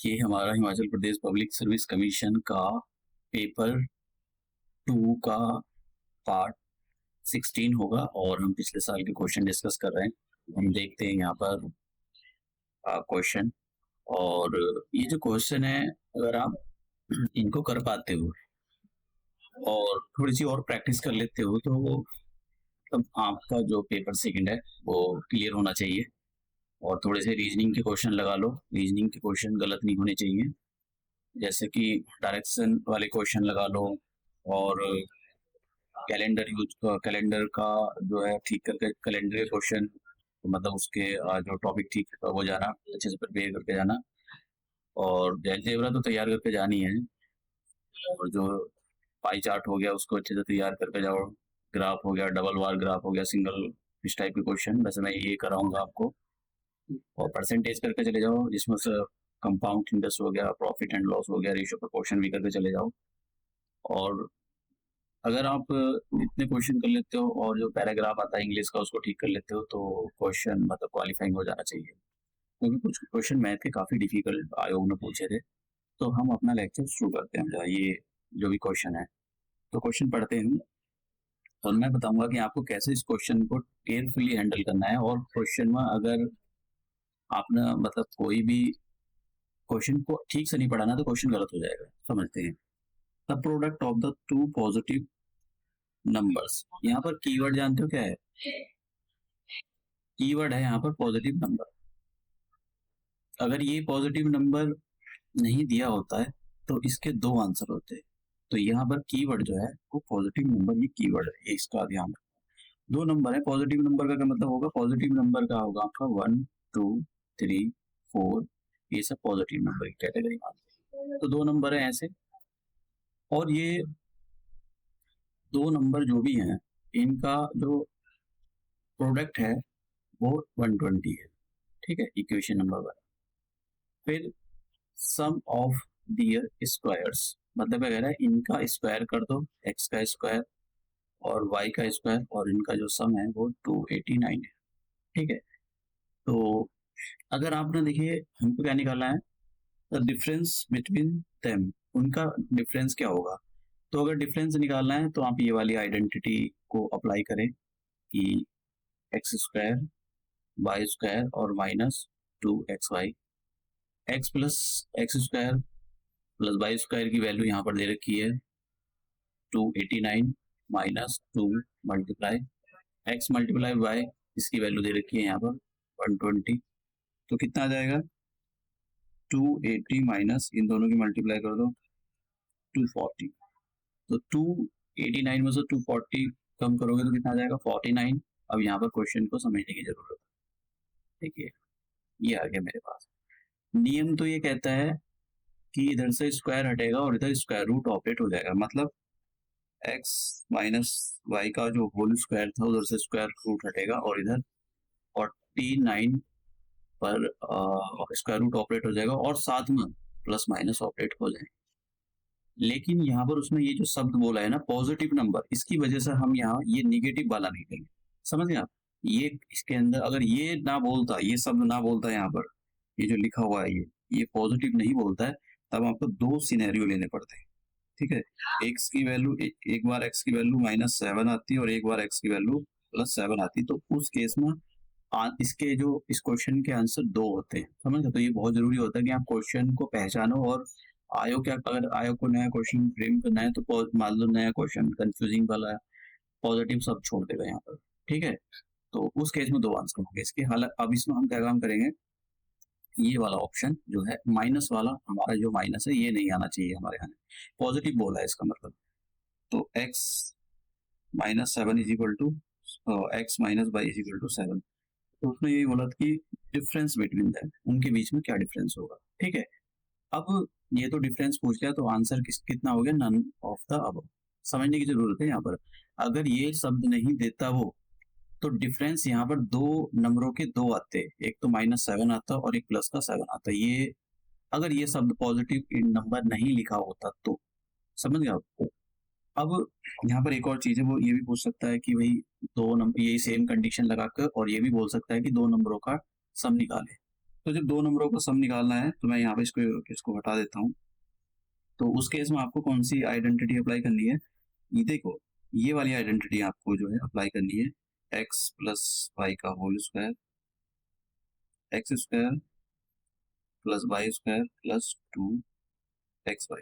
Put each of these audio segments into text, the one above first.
ये हमारा Himachal Pradesh public service commission का पेपर 2 का पार्ट 16 होगा और हम पिछले साल के क्वेश्चन डिस्कस कर रहे हैं। हम देखते हैं यहाँ पर क्वेश्चन, और ये जो क्वेश्चन है अगर आप इनको कर पाते हो और थोड़ी सी और प्रैक्टिस कर लेते हो तो तब आपका जो पेपर सेकंड है वो क्लियर होना चाहिए। और थोड़े से रीजनिंग के क्वेश्चन लगा लो, रीजनिंग के क्वेश्चन गलत नहीं होने चाहिए, जैसे कि डायरेक्शन वाले क्वेश्चन लगा लो, और कैलेंडर का जो है ठीक करके कैलेंडर के क्वेश्चन, मतलब उसके जो टॉपिक ठीक वो जाना, अच्छे से प्रिपेयर करके जाना। और अलजेब्रा तो तैयार करके जानी है, और जो पाई चार्ट हो गया उसको अच्छे से तैयार करके जाओ, ग्राफ हो गया, डबल बार ग्राफ हो गया, सिंगल, इस टाइप के क्वेश्चन वैसे मैं ये कराऊंगा आपको। और परसेंटेज करके चले जाओ, जिसमें से कंपाउंड इंटरेस्ट हो गया, प्रॉफिट एंड लॉस हो गया, रेशियो प्रोपोर्शन भी करके चले जाओ। और अगर आप इतने क्वेश्चन कर लेते हो और जो पैराग्राफ आता है इंग्लिश का उसको ठीक कर लेते हो तो क्वेश्चन मतलब क्वालिफाइंग हो जाना चाहिए, क्योंकि कुछ क्वेश्चन मैथ के काफी डिफिकल्ट आयोग ने पूछे थे। तो हम अपना लेक्चर शुरू करते हैं, ये जो भी क्वेश्चन है तो क्वेश्चन पढ़ते हैं और मैं बताऊंगा कि आपको कैसे इस क्वेश्चन को केयरफुली हैंडल करना है। और क्वेश्चन में अगर आपने मतलब कोई भी क्वेश्चन को ठीक से नहीं पढ़ा ना तो क्वेश्चन गलत हो जाएगा। समझते हैं, the product of the two positive numbers. यहाँ पर कीवर्ड जानते हो क्या है? कीवर्ड है यहाँ पर पॉजिटिव नंबर। अगर ये पॉजिटिव नंबर नहीं दिया होता है तो इसके दो आंसर होते हैं। तो यहाँ पर कीवर्ड जो है वो पॉजिटिव नंबर, ये कीवर्ड है, ये इसका ध्यान रखना। दो नंबर है, पॉजिटिव नंबर का क्या मतलब होगा? पॉजिटिव नंबर का होगा आपका 1 2 3 4, ये सब पॉजिटिव नंबर की कैटेगरी में आते हैं। तो दो नंबर है ऐसे, और ये दो नंबर जो भी हैं इनका जो प्रोडक्ट है वो 120 है। ठीक है, इक्वेशन नंबर 1। फिर सम ऑफ दियर स्क्वायर्स, मतलब अगर है इनका स्क्वायर कर दो, एक्स का स्क्वायर और वाई का स्क्वायर, और इनका जो सम है वो 289 है। ठीक है, तो अगर आपने देखिए हमको क्या निकालना है, द डिफरेंस बिटवीन देम, उनका डिफरेंस क्या होगा। तो अगर डिफरेंस निकालना है तो आप ये वाली आइडेंटिटी को अप्लाई करें कि एक्स स्क्वायर वाई स्क्वायर और minus 2xy, x plus x square plus y square की वैल्यू यहाँ पर दे रखी है 289 minus 2 multiply x multiply y, इसकी वैल्यू दे रखी है यहाँ पर 120। तो कितना आ जाएगा? 280 माइनस इन दोनों की मल्टीप्लाई कर दो 240। तो 289 में से 240 कम करोगे तो कितना आ जाएगा? 49। अब यहाँ पर क्वेश्चन को समझने की जरूरत है। देखिए ये आ गया मेरे पास। नियम तो ये कहता है कि इधर से स्क्वायर हटेगा और इधर स्क्वायर रूट ऑपरेट हो जाएगा, मतलब x माइनस वाई का जो होल स्क्वायर था उधर से स्क्वायर रूट हटेगा और इधर 49 पर स्क्वायर रूट ऑपरेट हो जाएगा और साथ में प्लस माइनस ऑपरेट हो जाएगा। लेकिन यहाँ पर उसने ये जो शब्द बोला है ना पॉजिटिव नंबर, इसकी वजह से हम यहाँ ये निगेटिव वाला नहीं देंगे। समझ गए आप? ये इसके अंदर अगर ये ना बोलता, ये शब्द ना बोलता यहाँ पर, ये जो लिखा हुआ है ये पॉजिटिव नहीं बोलता है, तब आपको दो सिनेरियो लेने पड़ते हैं। ठीक है, एक्स की वैल्यू एक बार एक्स की वैल्यू -7 आती है और एक बार एक्स की वैल्यू +7 आती है। तो उस केस में इसके जो इस क्वेश्चन के आंसर दो होते हैं। समझ गए? तो ये बहुत जरूरी होता है कि आप क्वेश्चन को पहचानो। और आयोग क्या, अगर आयोग को नया क्वेश्चन फ्रेम करना है तो मान लो नया क्वेश्चन कंफ्यूजिंग वाला है, पॉजिटिव सब छोड़ देगा यहाँ पर। ठीक है, तो उस केस में दो आंसर होंगे इसके। हालांकि अब इसमें हम क्या काम करेंगे, ये वाला ऑप्शन जो है माइनस वाला, हमारा जो माइनस है ये नहीं आना चाहिए हमारे यहाँ, पॉजिटिव बोला है इसका मतलब। तो x -7 is equal to x minus y is equal to 7। तो उसने यही बोला था कि डिफरेंस बिटवीन दैम, उनके बीच में क्या डिफरेंस होगा। ठीक है, अब ये तो डिफरेंस पूछ लिया तो आंसर कितना हो गया? None of the above. समझने की जरूरत है यहाँ पर, अगर ये शब्द नहीं देता वो तो डिफरेंस यहाँ पर दो नंबरों के दो आते, एक तो -7 आता और एक प्लस का 7 आता। ये अगर ये शब्द पॉजिटिव नंबर नहीं लिखा होता तो, समझ गए आपको? अब यहाँ पर एक और चीज है, वो ये भी पूछ सकता है कि भाई दो नंबर, यही सेम कंडीशन लगाकर, और ये भी बोल सकता है कि दो नंबरों का सम निकाले। तो जब दो नंबरों का सम निकालना है तो मैं यहाँ पे इसको हटा देता हूँ। तो उस केस में आपको कौन सी आइडेंटिटी अप्लाई करनी है, ये देखो, ये वाली आइडेंटिटी आपको जो है अप्लाई करनी है, एक्स प्लस वाई का whole square, x square plus y square plus 2xy।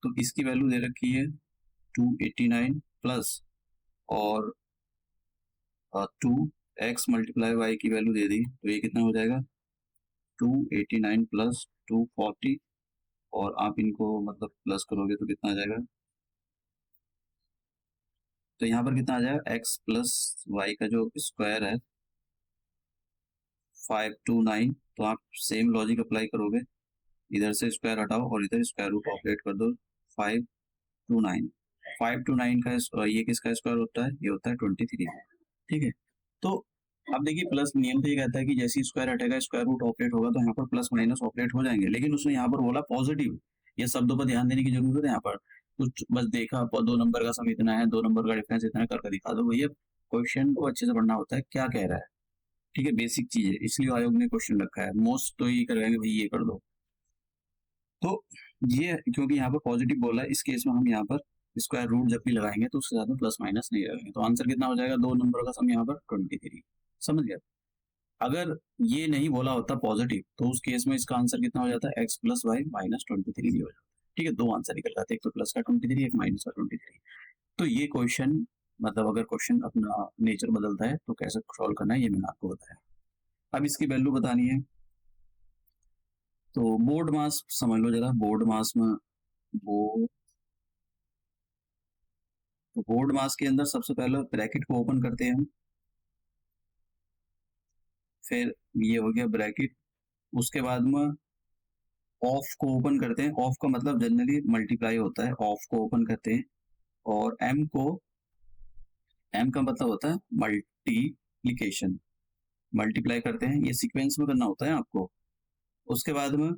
तो इसकी वैल्यू दे रखी है 289 प्लस और 2x मल्टीप्लाई वाई की वैल्यू दे दी, तो ये कितना हो जाएगा 289 प्लस 240, और आप इनको मतलब प्लस करोगे तो कितना आ जाएगा, तो यहाँ पर कितना आ जाएगा x प्लस वाई का जो स्क्वायर है 529। तो आप सेम लॉजिक अप्लाई करोगे, इधर से स्क्वायर हटाओ और इधर स्क्वायर रूट ऑपरेट कर दो। 529 का ये किसका स्क्वायर होता है, ये होता है 23। ठीक है, तो अब देखिए प्लस नियम तो ये कहता है कि जैसे ही स्क्वायर हटेगा स्क्वायर रूट ऑपरेट होगा, तो यहाँ पर प्लस माइनस ऑपरेट हो जाएंगे, लेकिन उसने यहाँ पर बोला पॉजिटिव। ये शब्दों पर ध्यान देने की जरूरत है, यहाँ पर कुछ बस देखा दो नंबर का सम इतना है, दो नंबर का डिफरेंस इतना है, करके दिखा दो भैया। क्वेश्चन को अच्छे से पढ़ना होता है, क्या कह रहा है, ठीक है, बेसिक चीज है, इसलिए आयोग ने क्वेश्चन रखा है। मोस्ट तो ये करेंगे भाई ये कर दो, तो ये क्योंकि यहाँ पर पॉजिटिव बोला है, इस केस में हम यहाँ पर स्क्वायर रूट जब भी लगाएंगे तो उसके साथ में प्लस माइनस नहीं लगाएंगे, तो आंसर कितना हो जाएगा, दो नंबर का सम यहाँ पर 23। समझ गया। अगर ये नहीं बोला होता पॉजिटिव, तो उस केस में इसका आंसर कितना हो जाता है, एक्स प्लस वाई माइनस 23 हो जाता है। ठीक है, दो आंसर निकल जाते हैं, एक तो प्लस का 23, एक माइनस का 23। तो ये क्वेश्चन मतलब अगर क्वेश्चन अपना नेचर बदलता है तो कैसे सॉल्व करना है ये मैंने आपको बताया। अब इसकी वैल्यू बतानी है, तो बोर्ड मास समझ लो जरा, बोर्ड मास में तो बोर्ड मास के अंदर सबसे पहले ब्रैकेट को ओपन करते हैं हम, फिर ये हो गया ब्रैकेट, उसके बाद में ऑफ को ओपन करते हैं, ऑफ का मतलब जनरली मल्टीप्लाई होता है, ऑफ को ओपन करते हैं, और एम का मतलब होता है मल्टीप्लीकेशन, मल्टीप्लाई करते हैं, ये सीक्वेंस में करना होता है आपको। उसके बाद में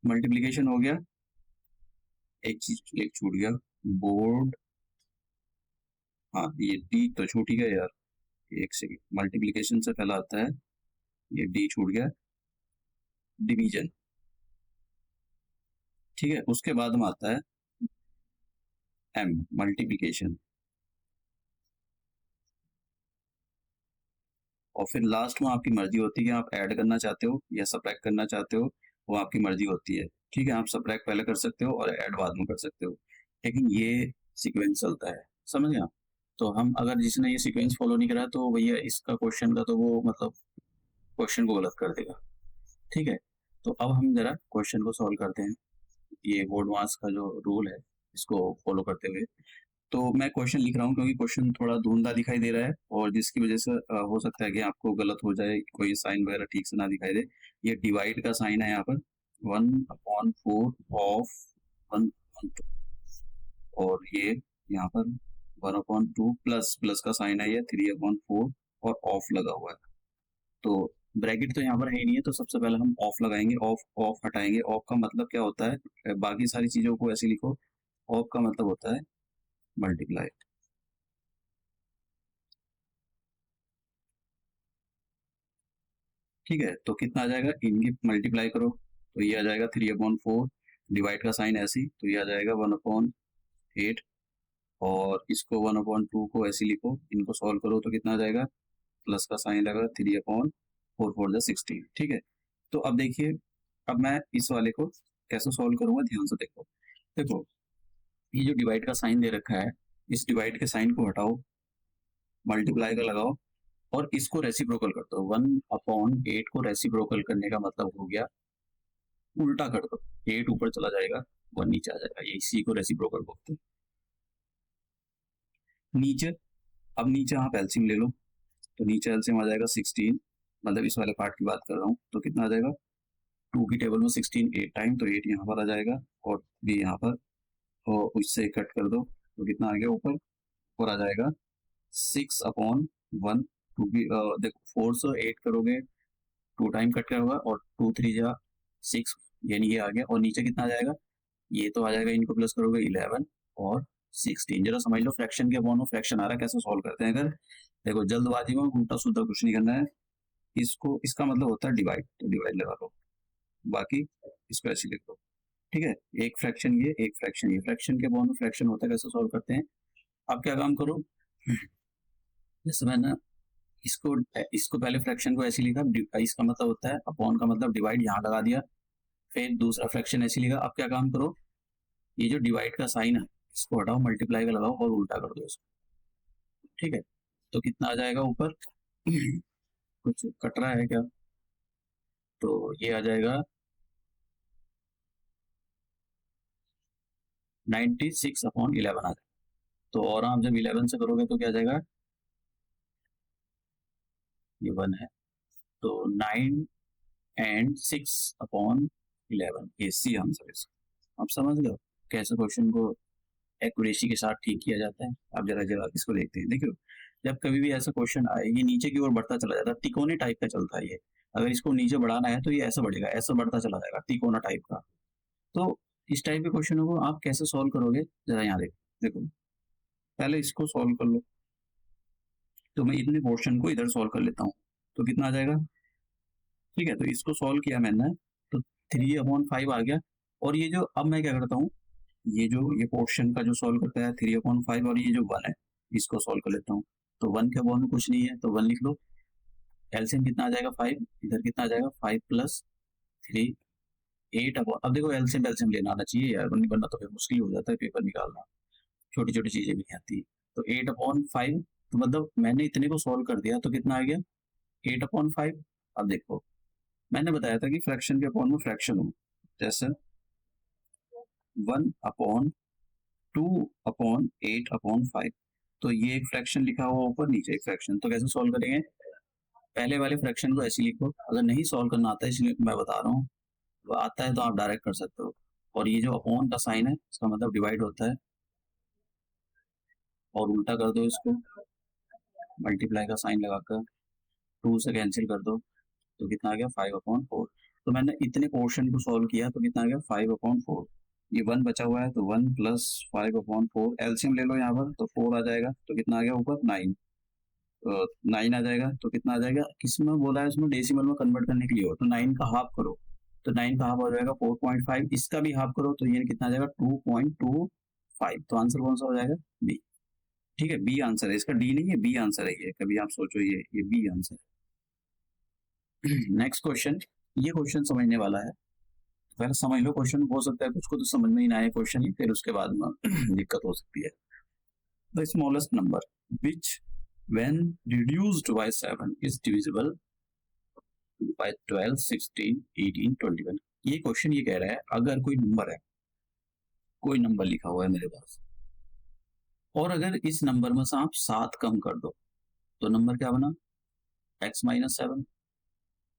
मल्टीप्लीकेशन हो गया, एक चीज एक छूट गया, बोर्ड, हाँ ये डी तो छूट ही गया यार, एक सेकेंड, मल्टीप्लीकेशन से पहला आता है, ये डी छूट गया, डिवीजन। ठीक है, उसके बाद में आता है एम मल्टीप्लीकेशन, और फिर लास्ट में आपकी मर्जी होती है कि आप ऐड करना चाहते हो या सब्ट्रैक्ट करना चाहते हो, वो आपकी मर्जी होती है। ठीक है, आप सब्ट्रैक्ट पहले कर सकते हो और ऐड बाद में कर सकते हो, लेकिन ये सीक्वेंस चलता है, समझ गए आप। तो हम अगर जिसने ये सीक्वेंस फॉलो नहीं करा तो भैया इसका क्वेश्चन का तो वो मतलब क्वेश्चन को गलत कर देगा। ठीक है, तो अब हम जरा क्वेश्चन को सॉल्व करते हैं, ये बोर्ड मास का जो रूल है इसको फॉलो करते हुए। तो मैं क्वेश्चन लिख रहा हूँ क्योंकि क्वेश्चन थोड़ा धुंधला दिखाई दे रहा है, और जिसकी वजह से हो सकता है कि आपको गलत हो जाए, कोई साइन वगैरह ठीक से ना दिखाई दे। ये डिवाइड का साइन है यहाँ पर 1/4 ऑफ 1/2, और ये यहाँ पर 1/2 प्लस का साइन है, ये 3/4 और ऑफ लगा हुआ है। तो ब्रैकेट तो यहाँ पर है ही नहीं है, तो सबसे पहले हम ऑफ लगाएंगे, ऑफ ऑफ हटाएंगे। ऑफ का मतलब क्या होता है, बाकी सारी चीजों को ऐसे लिखो, ऑफ का मतलब होता है मल्टीप्लाई। ठीक है, तो कितना आ जाएगा, इनकी मल्टीप्लाई करो तो ये आ जाएगा 3/4, डिवाइड का साइन ऐसी तो ये आ जाएगा 1/8, और इसको 1/2 को ऐसे लिखो, इनको सॉल्व करो तो कितना आ जाएगा, प्लस का साइन लगा 3/4 4 जा 16। ठीक है, तो अब देखिए, अब मैं इस वाले को कैसे सॉल्व करूंगा, ध्यान से देखो। देखो ये जो डिवाइड का साइन दे रखा है, इस डिवाइड के साइन को हटाओ, मल्टीप्लाई का लगाओ, और इसको रेसिप्रोकल कर दो। 1/8 को रेसिप्रोकल करने का मतलब हो गया उल्टा कर दो, 8 ऊपर चला जाएगा 1 नीचे आ जाएगा, ये इसी को रेसिप्रोकल बोलते हैं। नीचे, अब नीचे आप एलसीएम ले लो, तो नीचे एलसीएम आ जाएगा 16, मतलब इस वाले पार्ट की बात कर रहा हूँ, तो कितना आ जाएगा 2 की टेबल में 16 8 टाइम, तो 8 यहाँ पर आ जाएगा और बी यहाँ पर, और उससे कट कर दो तो कितना आ गया ऊपर आ जाएगा 6/1। देखो 4 से 8 करोगे 2 टाइम कट क्या होगा, और 2 3 जा 6, यानी ये आ गया, और नीचे कितना आ जाएगा, ये तो आ जाएगा, इनको प्लस करोगे 11 और 16। जरा समझ लो फ्रैक्शन के अपॉन में फ्रैक्शन आ रहा है, कैसे सॉल्व करते हैं। अगर देखो जल्दबाजी में उल्टा सीधा कुछ नहीं करना है, इसको, इसका मतलब होता है डिवाइड, तो डिवाइड लगा लो, बाकी इसको ऐसे लिख लो। ठीक है, एक फ्रैक्शन ये, एक फ्रैक्शन ये, फ्रैक्शन के अपॉन में फ्रैक्शन होता है, कैसे सॉल्व करते हैं। आप क्या काम करो, जैसे मैंने इसको इसको पहले फ्रैक्शन को ऐसे लिखा, इसका मतलब होता है अपॉन का मतलब डिवाइड, यहाँ लगा दिया, फिर दूसरा फ्रैक्शन ऐसे लिखा। अब क्या काम करो, ये जो डिवाइड का साइन है इसको हटाओ, मल्टीप्लाई का लगाओ और उल्टा कर दो इसको। ठीक है, तो कितना आ जाएगा ऊपर कुछ कट रहा है क्या, तो ये आ जाएगा 96/11 आ जाएगा। तो और आप जब 11 से करोगे तो क्या आ जाएगा, ये 1 है, तो 9 एंड 6/11, ये सी आंसर है इसका। आप समझ गए कैसे क्वेश्चन को एक्यूरेसी के साथ ठीक किया जाता है। आप जरा जरा इसको देखते हैं, देखियो जब कभी भी ऐसा क्वेश्चन आए, ये नीचे की ओर बढ़ता चला जाता है, तिकोने टाइप का चलता है ये। अगर इसको नीचे बढ़ाना है तो ये ऐसा बढ़ेगा, ऐसा बढ़ता चला जाएगा, तिकोना टाइप का। तो इस टाइप के क्वेश्चनों को आप कैसे सॉल्व करोगे, जरा यहाँ देखो, देखो पहले इसको सॉल्व कर लो। तो मैं इतने पोर्शन को इधर सॉल्व कर लेता हूँ, तो कितना आ जाएगा। ठीक है, तो इसको सॉल्व किया मैंने, तो 3/5 आ गया। और ये जो, अब मैं क्या करता हूँ, ये पोर्शन का जो सॉल्व करता है 3/5, और ये जो 1 है इसको सॉल्व कर लेता हूँ। तो 1 के अपॉन में कुछ नहीं है, तो 1 लिख लो। एलसीएम कितना आ जाएगा 5, इधर कितना आ जाएगा 5 + 3, 8 अपॉन, अब देखो एलसीएम एलसीएम लेना आना चाहिए यार, वरना तो फिर मुश्किल हो जाता है पेपर निकालना, छोटी छोटी चीजें भी नहीं आती है। तो 8/5, तो मतलब मैंने इतने को सॉल्व कर दिया, तो कितना आ गया 8/5। अब देखो मैंने बताया था कि फ्रैक्शन के अपॉन में फ्रैक्शन हो, जैसे 1/2/8/5, तो ये एक फ्रैक्शन लिखा हुआ ऊपर, नीचे एक फ्रैक्शन, तो कैसे सॉल्व करेंगे, पहले वाले फ्रैक्शन को ऐसे लिखो। अगर नहीं सॉल्व करना आता है, इसलिए मैं बता रहा हूँ, वो आता है तो आप डायरेक्ट कर सकते हो। और ये जो अपॉन का साइन है इसका मतलब डिवाइड होता है, और उल्टा कर दो इसको, मल्टीप्लाई का साइन लगाकर 2 से कैंसिल कर दो, तो कितना आ गया 5/4। तो मैंने इतने पोर्शन को सॉल्व किया, तो कितना आ गया 5/4। ये 1 बचा हुआ है, तो 1 + 5/4, एलसीएम ले लो यहाँ पर, तो 4 आ जाएगा, तो कितना आ गया ऊपर 9, तो 9 आ जाएगा, तो कितना आ जाएगा, किसमें बोला है उसमें डेसिमल में कन्वर्ट करने के लिए हो, तो 9 का हाफ करो, तो 9 का हाफ हो जाएगा 4.5, इसका भी हाफ करो, तो ये कितना आ जाएगा 2.25। तो आंसर कौन सा हो जाएगा, बी। ठीक है, बी आंसर है इसका, डी नहीं है, बी आंसर है ये, कभी आप सोचो ये बी आंसर है। नेक्स्ट क्वेश्चन, ये क्वेश्चन समझने वाला है, पहले समझ लो क्वेश्चन, हो सकता है कुछ को तो समझ में ही ना आए क्वेश्चन ही, फिर उसके बाद में दिक्कत हो सकती है। The smallest number which when reduced by 7 is divisible by 12, 16, 18, 21। ये क्वेश्चन ये कह रहा है, अगर कोई नंबर है, कोई नंबर लिखा हुआ है मेरे पास, और अगर इस नंबर में से आप 7 कम कर दो, तो नंबर क्या बना, x-7।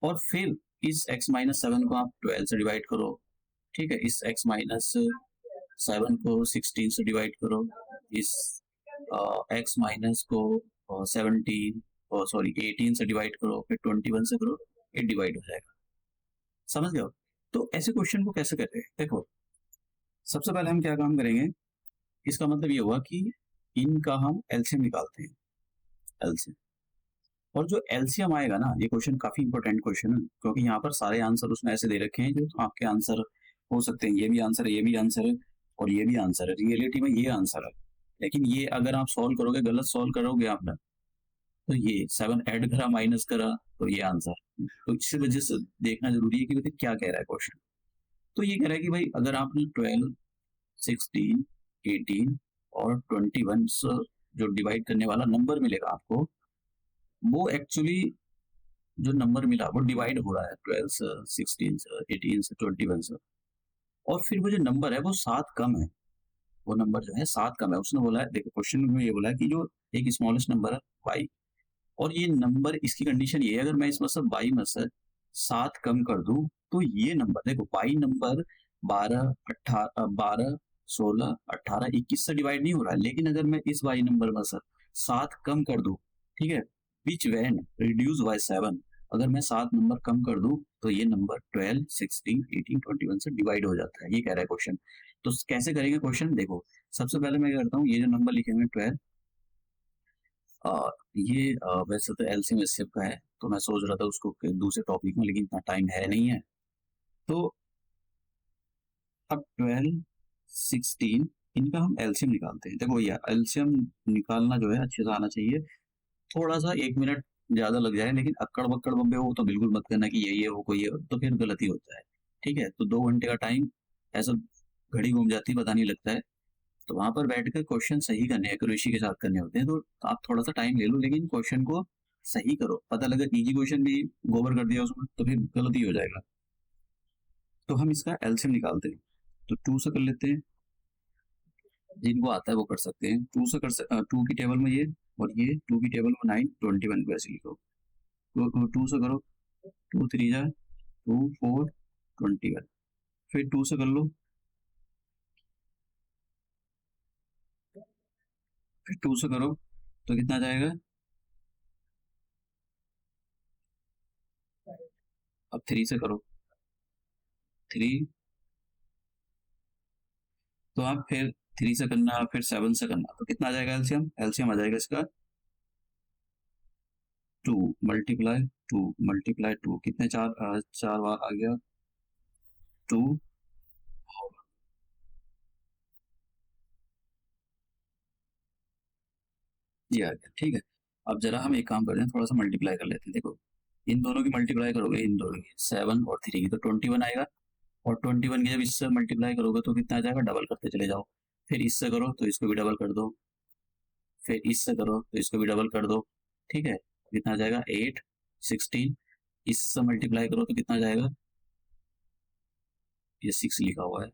और फिर इस x-7 को आप 12 से डिवाइड करो। ठीक है, इस x-7 को 16 से डिवाइड करो, इस x- को 17 सॉरी 18 से डिवाइड करो, फिर 21 से करो, ये डिवाइड हो जाएगा। समझ गए हो। तो ऐसे क्वेश्चन को कैसे करते हैं, देखो सबसे पहले हम क्या काम करेंगे, इसका मतलब ये हुआ कि इनका हम एलसीएम निकालते हैं, एलसीएम। और जो एलसीएम आएगा ना, ये क्वेश्चन काफी इंपॉर्टेंट क्वेश्चन है, क्योंकि यहाँ पर सारे आंसर उसने ऐसे दे रखे हैं जो आपके आंसर हो सकते हैं, ये भी आंसर है, ये भी आंसर है, और ये भी आंसर है, रियलिटी में ये आंसर है। लेकिन ये अगर आप सॉल्व करोगे, गलत सॉल्व करोगे आपने, तो ये 7 ऐड करा माइनस करा, तो ये आंसर। तो इसी वजह से देखना जरूरी है कि भाई क्या कह रहा है क्वेश्चन। तो ये कह रहा है कि भाई अगर आपने 12, 16, 18 और 21 से जो डिवाइड करने वाला नंबर मिलेगा आपको, वो एक्चुअली जो नंबर मिला वो डिवाइड हो रहा है 12 से, 16 से, 18 से, 21 से, और फिर वो जो नंबर है वो 7 कम है, वो नंबर जो है 7 कम है। उसने बोला है, देखो क्वेश्चन में ये बोला है कि जो एक स्मॉलेस्ट नंबर है y, और ये नंबर, इसकी कंडीशन ये है, अगर मैं इसमें से y में से 7 कम कर दूं, तो ये नंबर देखो y नंबर 12, 18, 12, 16, 18, 21 से डिवाइड नहीं हो रहा है, लेकिन अगर मैं इस y नंबर में से 7 कम कर दूं, ठीक है, विच वैन रिड्यूस बाय 7, अगर मैं 7 नंबर कम कर दूं, तो ये नंबर 12, 16, 18, 21 से डिवाइड हो जाता है, ये कह रहा है क्वेश्चन। तो कैसे करेंगे क्वेश्चन, देखो सबसे पहले मैं क्या करता हूँ, ये जो नंबर लिखे हुए 12, ये वैसे तो एलसीएम एचसीएफ का है, तो मैं सोच रहा था उसको दूसरे टॉपिक में, लेकिन इतना टाइम है नहीं है। तो अब 12, 16 इनका हम एलसीएम निकालते हैं। देखो यार, एलसीएम निकालना जो है अच्छे से आना चाहिए। थोड़ा सा 1 मिनट ज्यादा लग जाए, लेकिन अक्कड़ बक्कड़ बम्बे हो तो बिल्कुल मत करना कि ये हो कोई ये हो, तो फिर गलती होता है। ठीक है, तो 2 घंटे का टाइम ऐसा घड़ी घूम जाती है, पता नहीं लगता है। तो वहां पर बैठ कर क्वेश्चन सही करने, एक्यूरेसी के साथ करने होते हैं, तो आप थोड़ा सा टाइम ले लो, लेकिन क्वेश्चन को सही करो। पता लगा इजी क्वेश्चन भी गोबर कर दिया उसमें, तो फिर गलती हो जाएगा। तो हम इसका एलसीएम निकालते हैं, तो 2 से कर लेते हैं। जिनको आता है वो कर सकते हैं। 2 की टेबल में ये, और ये 2 की टेबल में 9, 21 को ऐसे लिखो। तो 2 से करो, 2 3 जा 2 4 21। फिर 2 से कर लो, फिर 2 से करो, तो कितना आ जाएगा? अब 3 से करो, 3। तो आप फिर 3 से करना, फिर 7 से करना, तो कितना आ जाएगा एलसीएम? एलसीएम आ जाएगा इसका 2 मल्टीप्लाई 2 मल्टीप्लाई 2, कितने 4 बार आ गया 2। ये आ गया, ठीक है। अब जरा हम एक काम करते हैं, थोड़ा सा मल्टीप्लाई कर लेते हैं। देखो, इन दोनों की मल्टीप्लाई करोगे, इन दोनों की 7 और 3 की, तो 21 आएगा। और 21 की जब इससे मल्टीप्लाई करोगे तो कितना आ जाएगा? डबल करते चले जाओ। फिर इससे करो तो इसको भी डबल कर दो, फिर इससे करो तो इसको भी डबल कर दो। ठीक है, कितना आ जाएगा? 8 16। इससे मल्टीप्लाई करो तो कितना आ जाएगा? ये 6 लिखा हुआ है,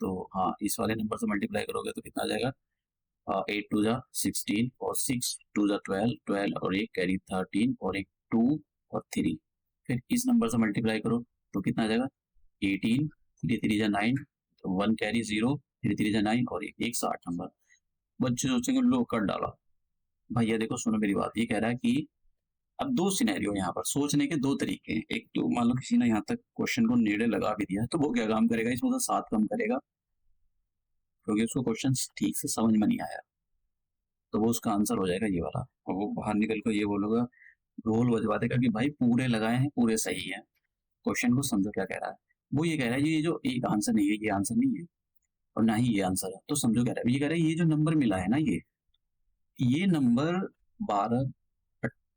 तो हाँ, इस वाले नंबर से मल्टीप्लाई करोगे तो कितना आ जाएगा? 8 2 जा 16, और 6 2 जा 12, 12 और एक कैरी 13, और एक 2 और 3। फिर इस नंबर से मल्टीप्लाई करो तो कितना आ जाएगा? 18, 3 3 जा 9, तो 1 कैरी 0, 3 3 जा 9, और एक 108 नंबर। बच्चे सोचेंगे लो कर डाला। भैया देखो, सुनो मेरी बात। ये कह रहा है कि अब दो सिनेरियो यहाँ पर, सोचने के दो तरीके हैं। एक तो मान लो किसी ने यहाँ तक क्वेश्चन को नेड़े लगा भी दिया, तो वो क्या काम करेगा? इसमें तो 7 कम करेगा, क्योंकि उसको क्वेश्चन ठीक से समझ में नहीं आया। तो वो उसका आंसर हो जाएगा ये वाला, और वो बाहर निकल कर ये बोलेगा, ढोल बजवा देगा कि भाई पूरे लगाए हैं, पूरे सही है, क्वेश्चन को समझो क्या कह रहा है। वो ये कह रहा है ये जो एक आंसर नहीं है, ये आंसर नहीं है, और ना ही ये आंसर है, तो समझो कह रहा है। ये कह रहा है ये जो नंबर मिला है ना, ये नंबर 12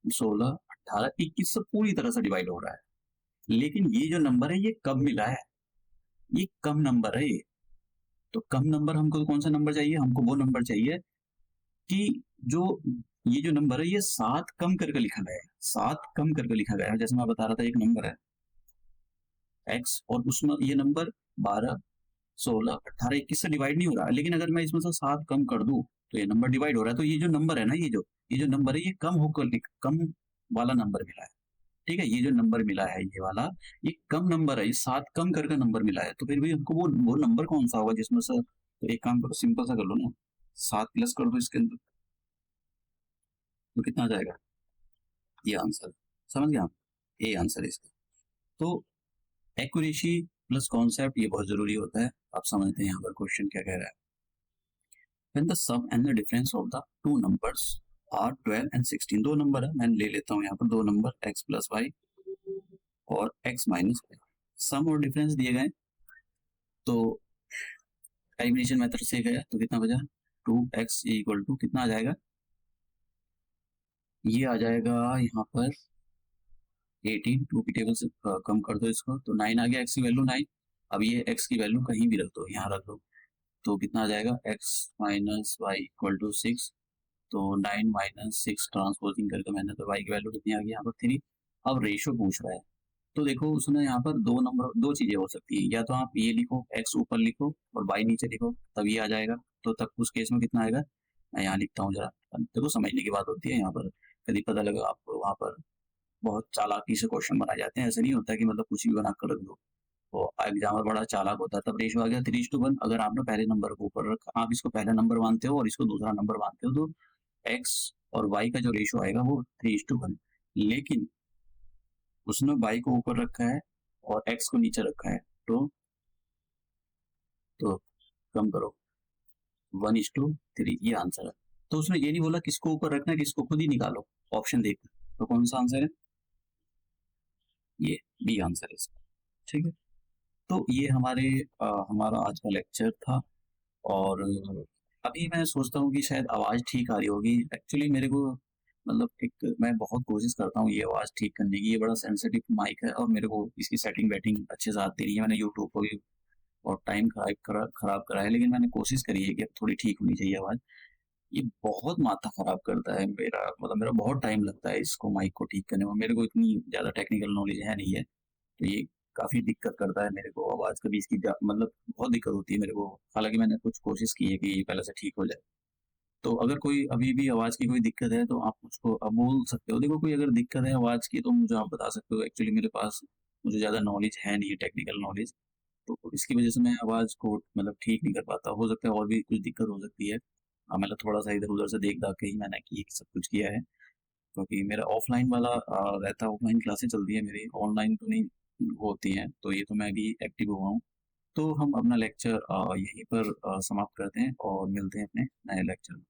16 18 21 से पूरी तरह से डिवाइड हो रहा है, लेकिन ये जो नंबर है ये कब मिला है? ये कम नंबर है ये। तो कम नंबर हमको कौन सा नंबर चाहिए? हमको वो नंबर चाहिए कि जो ये जो नंबर है ये 7 कम करके लिखा गया है, 7 कम करके लिखा गया है। जैसे मैं बता रहा था, एक नंबर है x, और उसमें ये नंबर 12 16 18 21 से डिवाइड नहीं हो रहा है, लेकिन अगर मैं इसमें से 7 कम कर दूं तो ये नंबर डिवाइड हो रहा है। तो ये जो नंबर है ना, ये जो नंबर है ये कम होकर कम वाला नंबर मिला है। ठीक है, ये जो नंबर मिला है ये वाला, ये कम नंबर है, ये 7 कम करके नंबर मिला है। तो फिर भी हमको वो नंबर कौन सा होगा जिसमें से? तो एक काम करो, सिंपल सा कर लो ना, 7 प्लस कर दो इसके अंदर, तो कितना आ जाएगा? ये आंसर। समझ गए आप? ये आंसर है इसका। तो एक्यूरेसी प्लस कॉन्सेप्ट ये बहुत जरूरी होता है। आप समझते हैं यहाँ पर क्वेश्चन क्या कह रहा है। When the sum and the difference of the two numbers are 12 and 16, दो नंबर है, मैं ले लेता हूँ यहाँ पर दो नंबर, x प्लस वाई और x माइनस वाई। सम और डिफरेंस दिए गए, तो एलिमिनेशन मेथड से गया तो कितना बचा? 2x इक्वल टू कितना आ जाएगा? ये आ जाएगा यहाँ पर 18, 2 की टेबल से कम कर दो इसको, तो 9 आ गया, x की वैल्यू 9। अब ये x की वैल्यू कहीं भी रख दो, यहाँ रख दो, तो कितना आ जाएगा? x minus y equal to 6। तो 9 माइनस 6 ट्रांसपोजिंग करके मैंने, तो y की वैल्यू कितनी आ गई यहाँ पर? 3। अब रेशो पूछ रहा है, तो देखो उसने यहाँ पर दो चीजें हो सकती है, या तो आप ये लिखो x ऊपर लिखो और y नीचे लिखो, तब ये आ जाएगा। तो तब उस केस में कितना आएगा? मैं यहाँ लिखता हूँ जरा, देखो समझने की बात होती है यहाँ पर। कभी पता लगा आपको वहां पर बहुत चालाकी से क्वेश्चन बनाए जाते हैं, ऐसा नहीं होता कि मतलब कुछ भी बना कर रख दो। तो एग्जामर बड़ा चालाक होता है। तब रेशो आ गया 3:1। अगर आपने पहले नंबर को ऊपर रखा, आप इसको पहला नंबर मानते हो और इसको दूसरा नंबर मानते हो, तो एक्स और वाई का जो रेशो आएगा वो 3:1। लेकिन उसने वाई को ऊपर रखा है और एक्स को नीचे रखा है, तो कम करो, 1:3, ये आंसर है। तो उसने ये नहीं बोला किसको ऊपर रखना है, किसको खुद ही निकालो ऑप्शन देखकर। तो कौन सा आंसर है? ये बी आंसर है इसका। ठीक है, तो ये हमारा आज का लेक्चर था। और अभी मैं सोचता हूँ कि शायद आवाज़ ठीक आ रही होगी। एक्चुअली मेरे को मतलब एक मैं बहुत कोशिश करता हूँ ये आवाज़ ठीक करने की। ये बड़ा सेंसिटिव माइक है और मेरे को इसकी सेटिंग वेटिंग अच्छे से आती नहीं है। मैंने यूट्यूब पर भी और टाइम खराब करा है, लेकिन मैंने कोशिश करी है कि अब थोड़ी ठीक होनी चाहिए आवाज़। ये बहुत माथा खराब करता है मेरा, मतलब मेरा बहुत टाइम लगता है इसको माइक को ठीक करने में। मेरे को इतनी ज़्यादा टेक्निकल नॉलेज है नहीं है, तो ये काफ़ी दिक्कत करता है मेरे को। आवाज़ कभी इसकी मतलब बहुत दिक्कत होती है मेरे को। हालांकि मैंने कुछ कोशिश की है कि ये पहले से ठीक हो जाए। तो अगर कोई अभी भी आवाज़ की कोई दिक्कत है तो आप मुझको अब बोल सकते हो। देखो कोई अगर दिक्कत है आवाज़ की तो मुझे आप बता सकते हो। एक्चुअली मेरे पास मुझे ज़्यादा नॉलेज है नहीं है, टेक्निकल नॉलेज। तो इसकी वजह से मैं आवाज़ को मतलब ठीक नहीं कर पाता। हो सकता है और भी कुछ दिक्कत हो सकती है। मतलब थोड़ा-सा इधर-उधर से देख-दाख के ही मैंने की सब कुछ किया है। क्योंकि मेरा ऑफ़लाइन वाला रहता है, ऑफ़लाइन क्लासेस चलती है मेरी, ऑनलाइन तो नहीं होती हैं। तो ये तो मैं अभी एक्टिव हुआ हूँ। तो हम अपना लेक्चर यहीं पर समाप्त करते हैं और मिलते हैं अपने नए लेक्चर में।